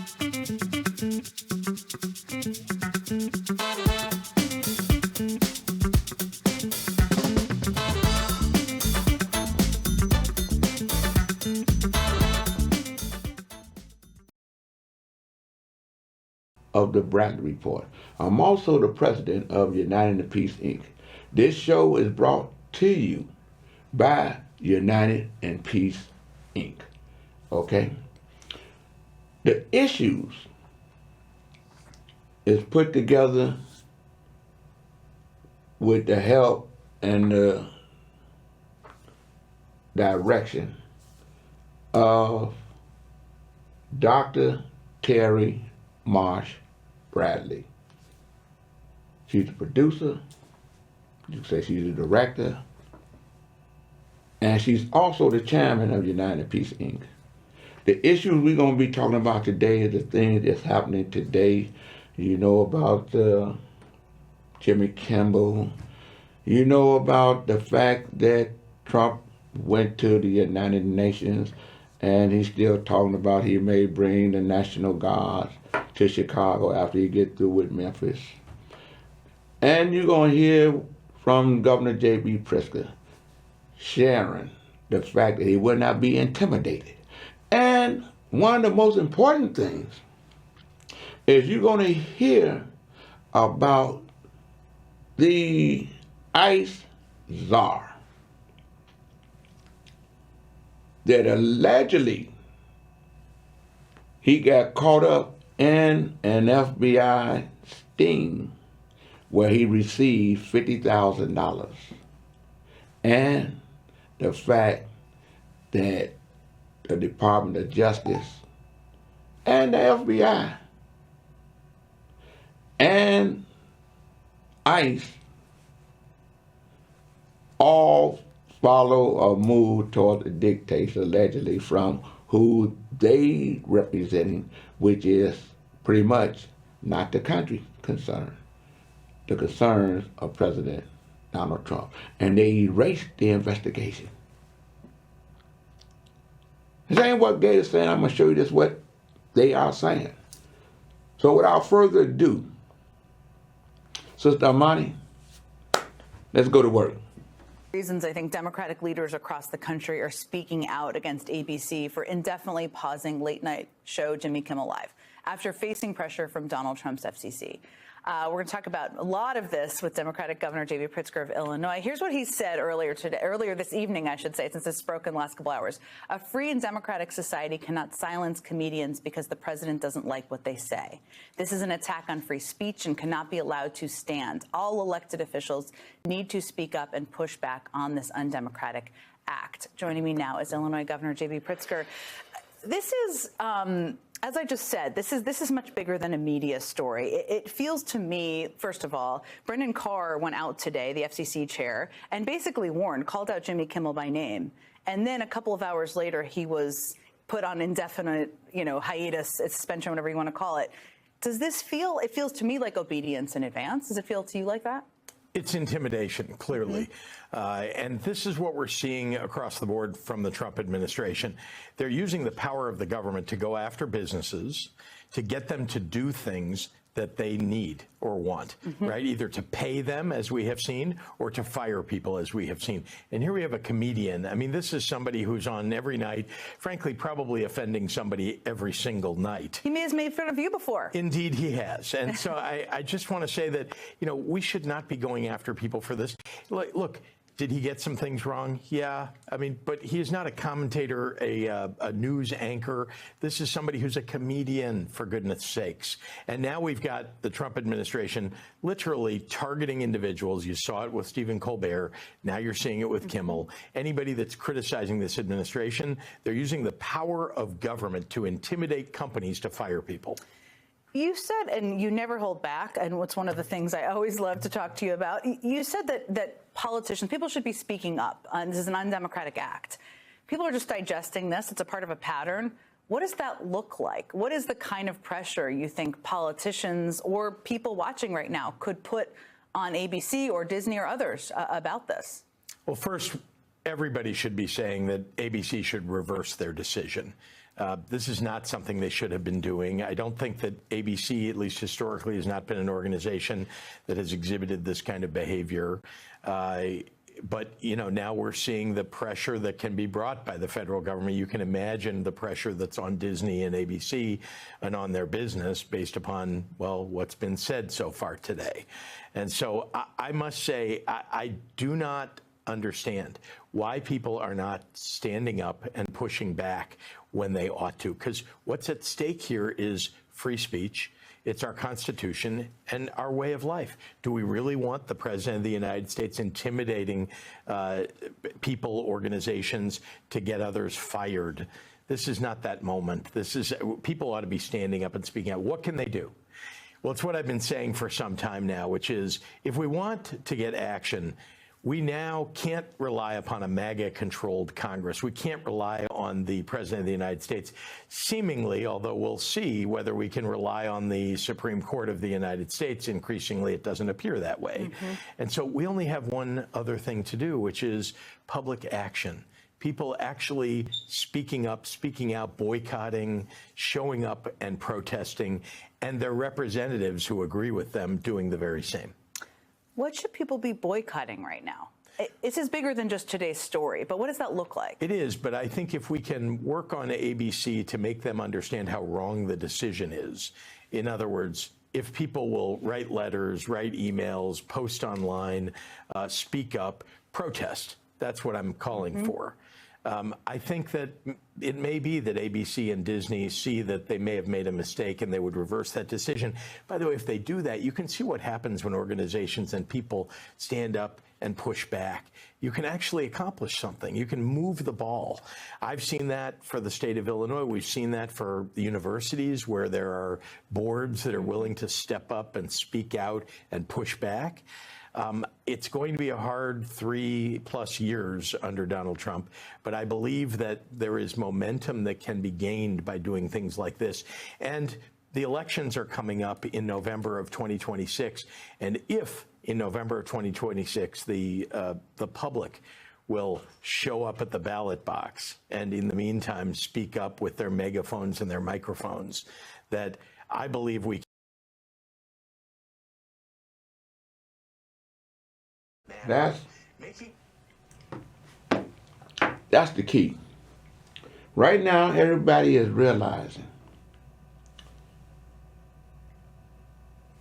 Of the Bradley Report. I'm also the president of United in Peace, Inc. This show is brought to you by United in Peace, Inc. Okay? The issues is put together with the help and the direction of Dr. Terry Marsh Bradley. She's the producer, you can say she's the director, and she's also the chairman of United Peace, Inc. The issues we're going to be talking about today is the things that's happening today. You know about Jimmy Kimmel. You know about the fact that Trump went to the United Nations and he's still talking about he may bring the National Guard to Chicago after he gets through with Memphis. And you're going to hear from Governor J.B. Pritzker sharing the fact that he will not be intimidated. And one of the most important things is you're going to hear about the ICE czar that allegedly he got caught up in an FBI sting where he received $50,000. And the fact that the Department of Justice and the FBI and ICE all follow or move toward the dictates allegedly from who they representing, which is pretty much not the country concern, the concerns of President Donald Trump. And they erased the investigation. This ain't what Gator's saying. I'm going to show you this what they are saying. So without further ado, Sister Amani, let's go to work. Reasons I think Democratic leaders across the country are speaking out against ABC for indefinitely pausing late-night show Jimmy Kimmel Live after facing pressure from Donald Trump's FCC. We're going to talk about a lot of this with Democratic Governor J.B. Pritzker of Illinois. Here's what he said earlier this evening, I should say, since this broke in the last couple hours. A free and democratic society cannot silence comedians because the president doesn't like what they say. This is an attack on free speech and cannot be allowed to stand. All elected officials need to speak up and push back on this undemocratic act. Joining me now is Illinois Governor J.B. Pritzker. This is, as I just said, this is much bigger than a media story. It feels to me, first of all, Brendan Carr went out today, the FCC chair, and basically called out Jimmy Kimmel by name. And then a couple of hours later, he was put on indefinite, hiatus, suspension, whatever you want to call it. Does this feel, it feels to me like obedience in advance. Does it feel to you like that? It's intimidation, clearly. And this is what we're seeing across the board from the Trump administration. They're using the power of the government to go after businesses, to get them to do things that they need or want, right? Either to pay them, as we have seen, or to fire people, as we have seen. And here we have a comedian. I mean, this is somebody who's on every night, frankly, probably offending somebody every single night. He may have made fun of you before. Indeed, he has. And so I just want to say that, we should not be going after people for this. Look, did he get some things wrong? Yeah. I mean, but he is not a commentator, a news anchor. This is somebody who's a comedian, for goodness sakes. And now we've got the Trump administration literally targeting individuals. You saw it with Stephen Colbert. Now you're seeing it with Kimmel. Anybody that's criticizing this administration, they're using the power of government to intimidate companies to fire people. You said, and you never hold back, and what's one of the things I always love to talk to you about, you said that politicians, people should be speaking up. This is an undemocratic act. People are just digesting this. It's a part of a pattern. What does that look like? What is the kind of pressure you think politicians or people watching right now could put on ABC or Disney or others about this? Well, first, everybody should be saying that ABC should reverse their decision. This is not something they should have been doing. I don't think that ABC, at least historically, has not been an organization that has exhibited this kind of behavior. But, you know, now we're seeing the pressure that can be brought by the federal government. You can imagine the pressure that's on Disney and ABC and on their business based upon, well, what's been said so far today. And so I must say, I do not understand why people are not standing up and pushing back when they ought to, because what's at stake here is free speech. It's our Constitution and our way of life. Do we really want the President of the United States intimidating people, organizations to get others fired? This is not that moment. People ought to be standing up and speaking out. What can they do? Well, it's what I've been saying for some time now, which is if we want to get action, we now can't rely upon a MAGA-controlled Congress. We can't rely on the President of the United States, seemingly, although we'll see whether we can rely on the Supreme Court of the United States. Increasingly, it doesn't appear that way. And so we only have one other thing to do, which is public action. People actually speaking up, speaking out, boycotting, showing up and protesting, and their representatives who agree with them doing the very same. What should people be boycotting right now? This is bigger than just today's story, but what does that look like? It is, but I think if we can work on ABC to make them understand how wrong the decision is, in other words, if people will write letters, write emails, post online, speak up, protest, that's what I'm calling for. I think that it may be that ABC and Disney see that they may have made a mistake and they would reverse that decision. By the way, if they do that, you can see what happens when organizations and people stand up and push back. You can actually accomplish something. You can move the ball. I've seen that for the state of Illinois. We've seen that for the universities where there are boards that are willing to step up and speak out and push back. It's going to be a hard 3+ years under Donald Trump, but I believe that there is momentum that can be gained by doing things like this. And the elections are coming up in November of 2026. And if in November of 2026, the public will show up at the ballot box and in the meantime speak up with their megaphones and their microphones, that I believe we That's the key. Right now, everybody is realizing,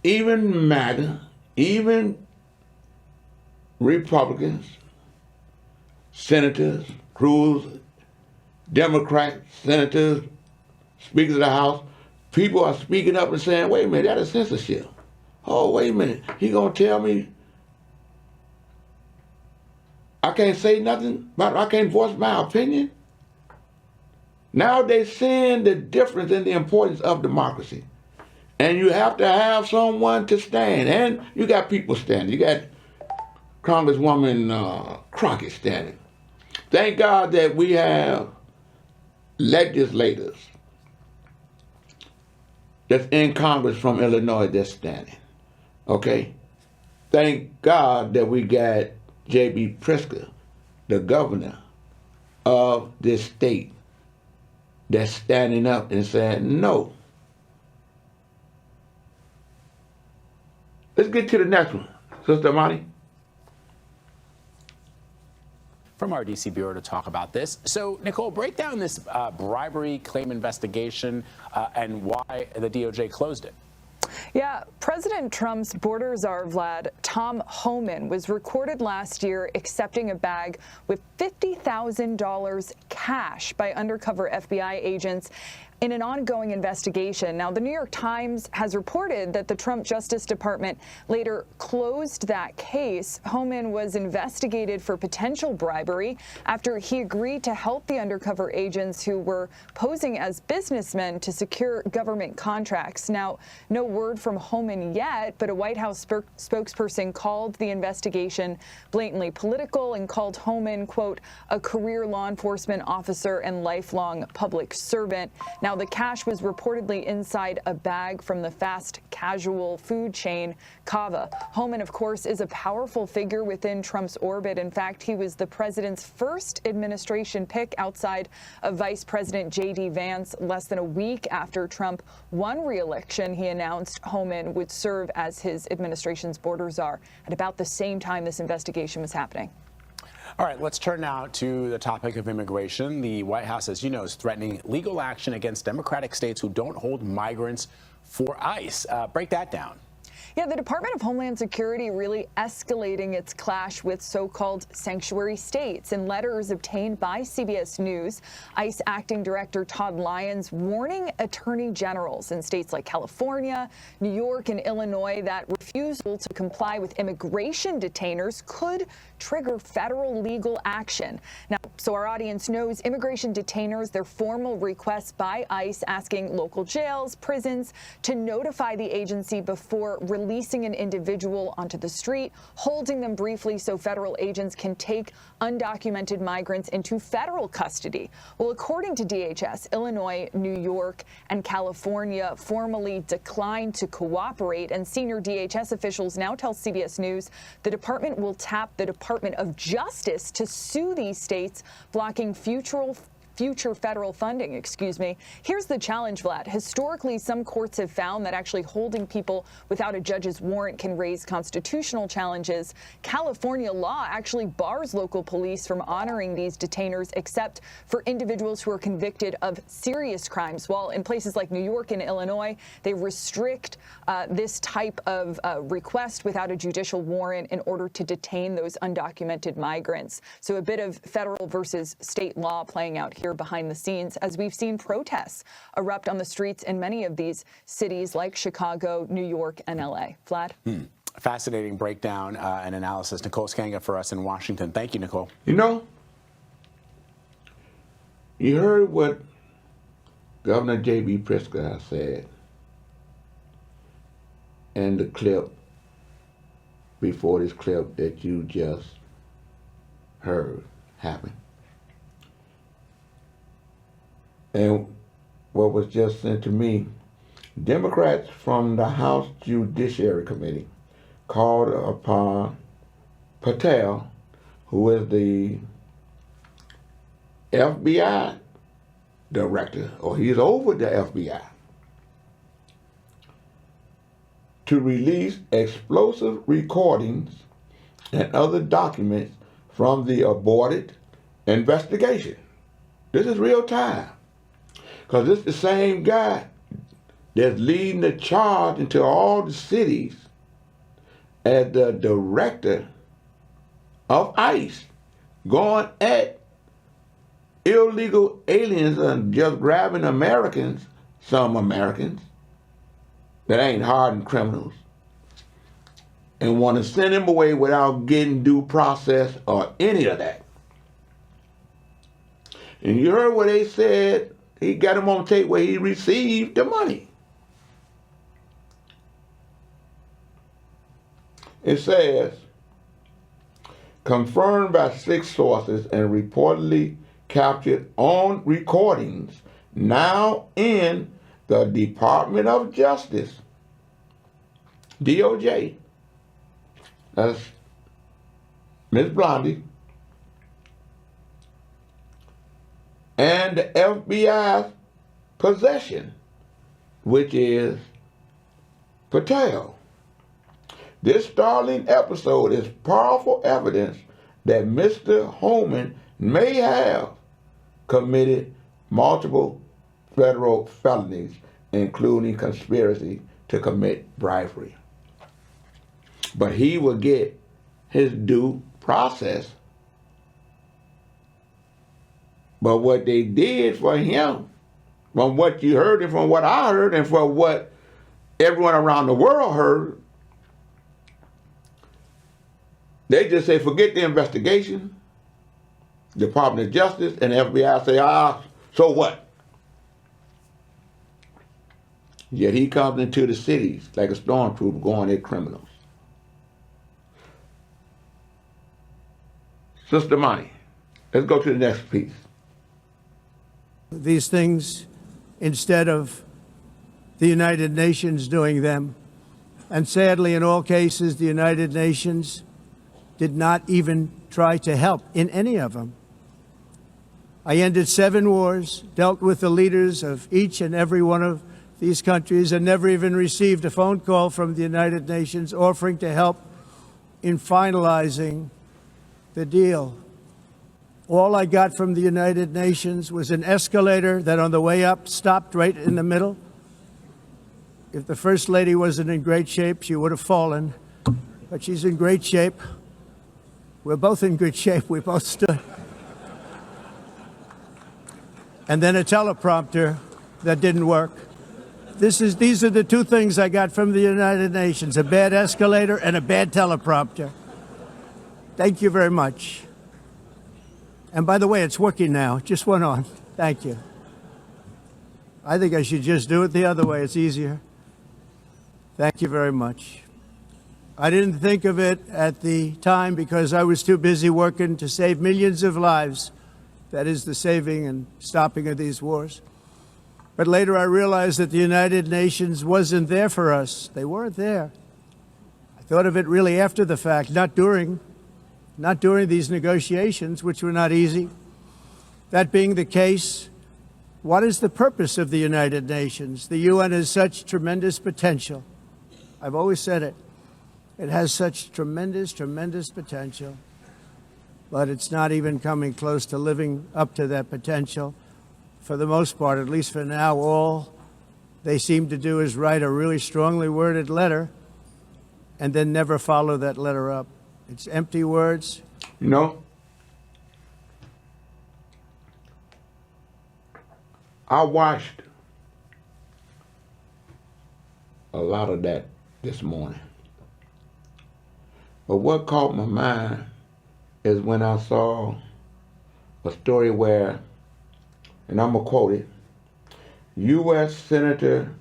even MAGA, even Republicans, senators, Cruz, Democrats, senators, speakers of the House, people are speaking up and saying, wait a minute, that is censorship. Oh, wait a minute, he gonna tell me I can't say nothing, but I can't voice my opinion. Now they're seeing the difference in the importance of democracy. And you have to have someone to stand. And you got people standing. You got Congresswoman Crockett standing. Thank God that we have legislators that's in Congress from Illinois that's standing. Okay? Thank God that we got J.B. Pritzker, the governor of this state, that's standing up and saying no. Let's get to the next one. Sister Amani. From our D.C. Bureau to talk about this. So, Nicole, break down this bribery claim investigation and why the DOJ closed it. Yeah, President Trump's border czar, Vlad, Tom Homan, was recorded last year accepting a bag with $50,000 cash by undercover FBI agents in an ongoing investigation. Now, the New York Times has reported that the Trump Justice Department later closed that case. Homan was investigated for potential bribery after he agreed to help the undercover agents who were posing as businessmen to secure government contracts. Now, no word from Homan yet, but a White House spokesperson called the investigation blatantly political and called Homan, quote, a career law enforcement officer and lifelong public servant. Now, the cash was reportedly inside a bag from the fast casual food chain Cava. Homan, of course, is a powerful figure within Trump's orbit. In fact, he was the president's first administration pick outside of Vice President J.D. Vance. Less than a week after Trump won re-election, he announced Homan would serve as his administration's border czar at about the same time this investigation was happening. All right, let's turn now to the topic of immigration. The White House, as you know, is threatening legal action against Democratic states who don't hold migrants for ICE. Break that down. Yeah, the Department of Homeland Security really escalating its clash with so-called sanctuary states. In letters obtained by CBS News, ICE Acting Director Todd Lyons warning attorney generals in states like California, New York, and Illinois that refusal to comply with immigration detainers could trigger federal legal action. Now, so our audience knows, immigration detainers, their formal requests by ICE asking local jails, prisons to notify the agency before releasing an individual onto the street, holding them briefly so federal agents can take undocumented migrants into federal custody. Well, according to DHS, Illinois, New York, and California formally declined to cooperate, and senior DHS officials now tell CBS News the department will tap the Department of Justice to sue these states, blocking future federal funding, Here's the challenge, Vlad. Historically, some courts have found that actually holding people without a judge's warrant can raise constitutional challenges. California law actually bars local police from honoring these detainers except for individuals who are convicted of serious crimes, while in places like New York and Illinois, they restrict this type of request without a judicial warrant in order to detain those undocumented migrants. So a bit of federal versus state law playing out here behind the scenes as we've seen protests erupt on the streets in many of these cities like Chicago, New York, and LA. Vlad? Fascinating breakdown and analysis. Nicole Skanga for us in Washington. Thank you, Nicole. You know, you heard what Governor J.B. Pritzker said in the clip before this clip that you just heard happen. And what was just sent to me, Democrats from the House Judiciary Committee called upon Patel, who is the FBI director, or he's over the FBI, to release explosive recordings and other documents from the aborted investigation. This is real time. Because this is the same guy that's leading the charge into all the cities as the director of ICE, going at illegal aliens and just grabbing Americans, some Americans, that ain't hardened criminals, and want to send them away without getting due process or any of that. And you heard what they said. He got him on tape where he received the money. It says, confirmed by 6 sources and reportedly captured on recordings now in the Department of Justice, DOJ, that's Ms. Blondie, and the FBI's possession, which is Patel. This startling episode is powerful evidence that Mr. Homan may have committed multiple federal felonies, including conspiracy to commit bribery. But he will get his due process. But what they did for him, from what you heard and from what I heard and from what everyone around the world heard, they just say, forget the investigation. Department of Justice and FBI say, so what? Yet he comes into the cities like a stormtrooper going at criminals. Sister Money, let's go to the next piece. These things instead of the United Nations doing them. And sadly, in all cases, the United Nations did not even try to help in any of them. I ended 7 wars, dealt with the leaders of each and every one of these countries, and never even received a phone call from the United Nations offering to help in finalizing the deal. All I got from the United Nations was an escalator that on the way up stopped right in the middle. If the First Lady wasn't in great shape, she would have fallen. But she's in great shape. We're both in good shape. We both stood. And then a teleprompter that didn't work. These are the 2 things I got from the United Nations, a bad escalator and a bad teleprompter. Thank you very much. And by the way, it's working now. It just went on. Thank you. I think I should just do it the other way. It's easier. Thank you very much. I didn't think of it at the time because I was too busy working to save millions of lives. That is the saving and stopping of these wars. But later I realized that the United Nations wasn't there for us. They weren't there. I thought of it really after the fact, not during these negotiations, which were not easy. That being the case, what is the purpose of the United Nations? The UN has such tremendous potential. I've always said it. It has such tremendous, tremendous potential, but it's not even coming close to living up to that potential. For the most part, at least for now, all they seem to do is write a really strongly worded letter and then never follow that letter up. It's empty words. You know, I watched a lot of that this morning. But what caught my mind is when I saw a story where, and I'm going to quote it, U.S. Senator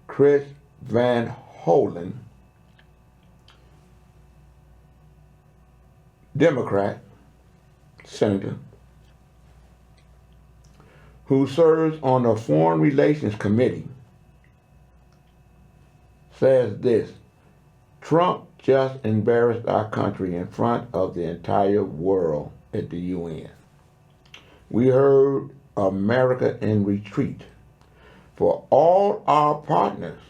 Chris Van Hollen, Democrat senator, who serves on the Foreign Relations Committee, says this: Trump just embarrassed our country in front of the entire world at the UN. We heard America in retreat. For all our partners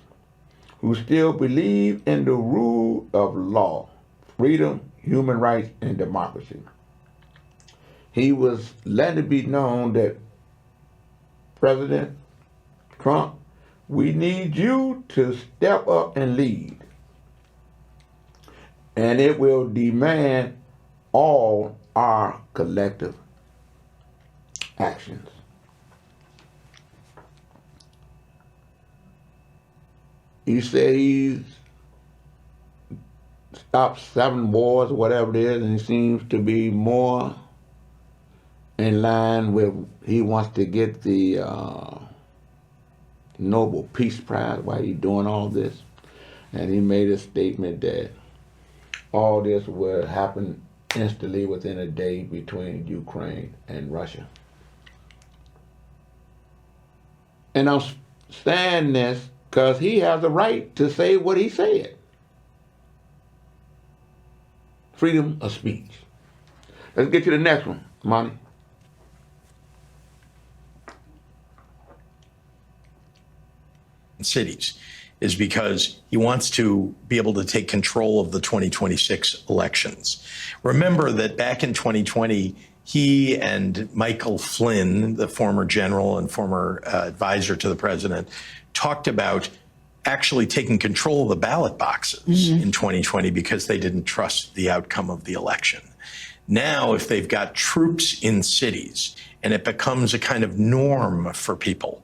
who still believe in the rule of law, freedom, human rights, and democracy. He was letting it be known that President Trump, we need you to step up and lead. And it will demand all our collective actions. He said he's stopped 7 wars, whatever it is, and he seems to be more in line with, he wants to get the Nobel Peace Prize while he's doing all this. And he made a statement that all this will happen instantly within a day between Ukraine and Russia. And I'm saying this because he has the right to say what he said. Freedom of speech. Let's get to the next one, Monty. Cities is because he wants to be able to take control of the 2026 elections. Remember that back in 2020, he and Michael Flynn, the former general and former advisor to the president, talked about actually taking control of the ballot boxes in 2020 because they didn't trust the outcome of the election. Now, if they've got troops in cities and it becomes a kind of norm for people,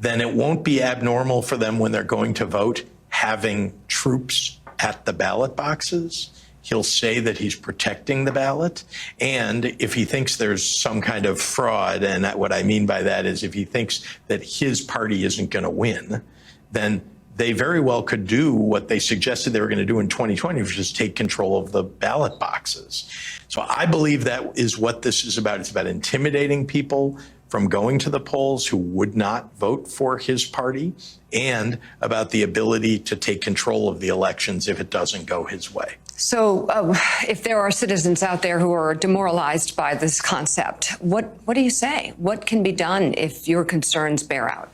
then it won't be abnormal for them when they're going to vote having troops at the ballot boxes. He'll say that he's protecting the ballot. And if he thinks there's some kind of fraud, and what I mean by that is if he thinks that his party isn't going to win, then they very well could do what they suggested they were going to do in 2020, which is take control of the ballot boxes. So I believe that is what this is about. It's about intimidating people from going to the polls who would not vote for his party, and about the ability to take control of the elections if it doesn't go his way. So if there are citizens out there who are demoralized by this concept, what do you say? What can be done if your concerns bear out?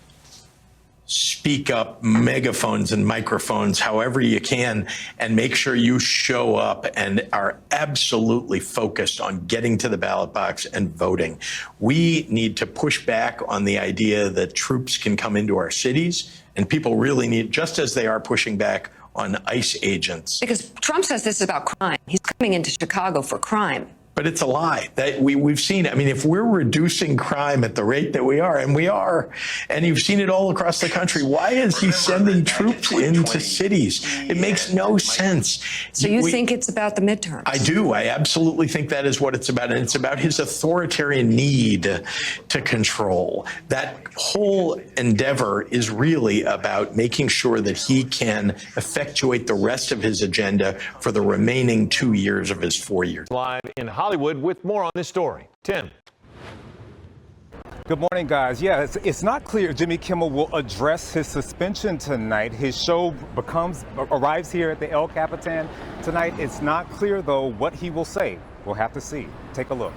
Speak up, megaphones and microphones, however you can, and make sure you show up and are absolutely focused on getting to the ballot box and voting. We need to push back on the idea that troops can come into our cities, and people really need, just as they are pushing back on ICE agents. Because Trump says this is about crime. He's coming into Chicago for crime. But it's a lie. That we've seen. I mean, if we're reducing crime at the rate that we are, and we are, and you've seen it all across the country, why is he sending troops into cities? It makes no sense. So you think it's about the midterms? I do. I absolutely think that is what it's about. And it's about his authoritarian need to control. That whole endeavor is really about making sure that he can effectuate the rest of his agenda for the remaining 2 years of his 4 years. Live in Hollywood with more on this story. Tim. Good morning, guys. Yeah, it's not clear Jimmy Kimmel will address his suspension tonight. His show arrives here at the El Capitan tonight. It's not clear, though, what he will say. We'll have to see. Take a look.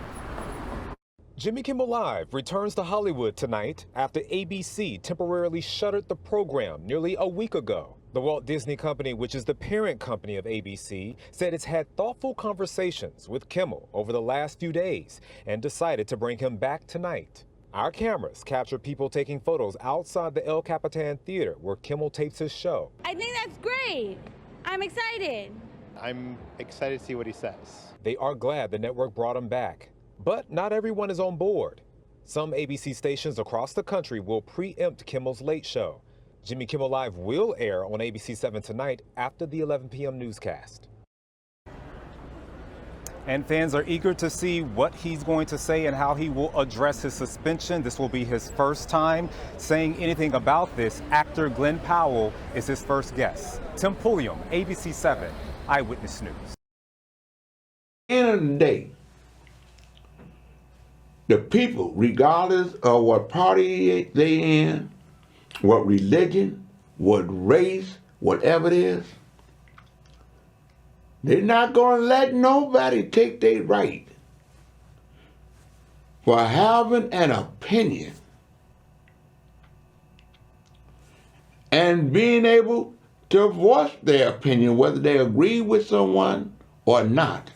Jimmy Kimmel Live returns to Hollywood tonight after ABC temporarily shuttered the program nearly a week ago. The Walt Disney Company, which is the parent company of ABC, said it's had thoughtful conversations with Kimmel over the last few days and decided to bring him back tonight. Our cameras capture people taking photos outside the El Capitan Theater where Kimmel tapes his show. I think that's great. I'm excited. I'm excited to see what he says. They are glad the network brought him back. But not everyone is on board. Some ABC stations across the country will preempt Kimmel's late show. Jimmy Kimmel Live will air on ABC 7 tonight after the 11 p.m. newscast. And fans are eager to see what he's going to say and how he will address his suspension. This will be his first time saying anything about this. Actor Glenn Powell is his first guest. Tim Pulliam, ABC 7, Eyewitness News. End of the day, the people, regardless of what party they in, what religion, what race, whatever it is, they're not going to let nobody take their right for having an opinion and being able to voice their opinion, whether they agree with someone or not.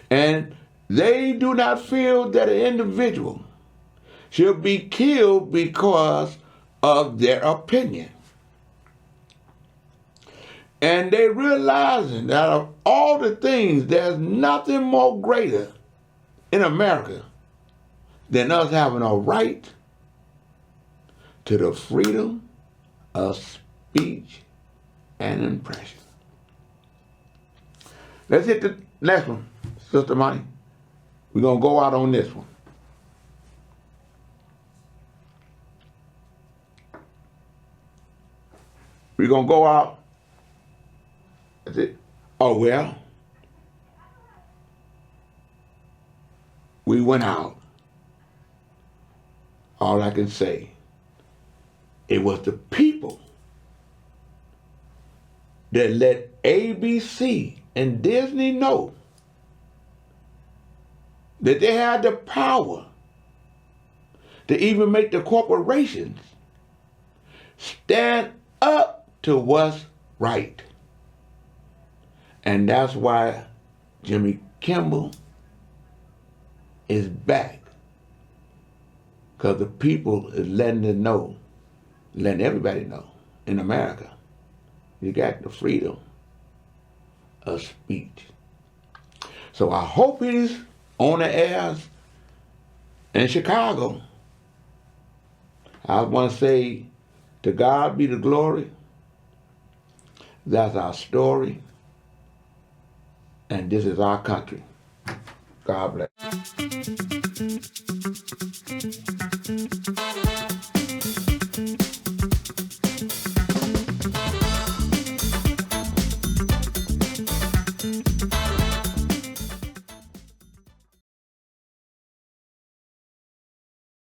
And they do not feel that an individual should be killed because of their opinion. And they realizing that of all the things, there's nothing more greater in America than us having a right to the freedom of speech and impression. Let's hit the next one, Sister Money. We're going to go out on this one. We're going to go out. That's it. Oh, well, we went out. All I can say, it was the people that let ABC and Disney know that they had the power to even make the corporations stand up to what's right. And that's why Jimmy Kimmel is back. Because the people is letting them know, letting everybody know in America, you got the freedom of speech. So I hope he's on the airs in Chicago. I want to say, to God be the glory. That's our story. And this is our country. God bless.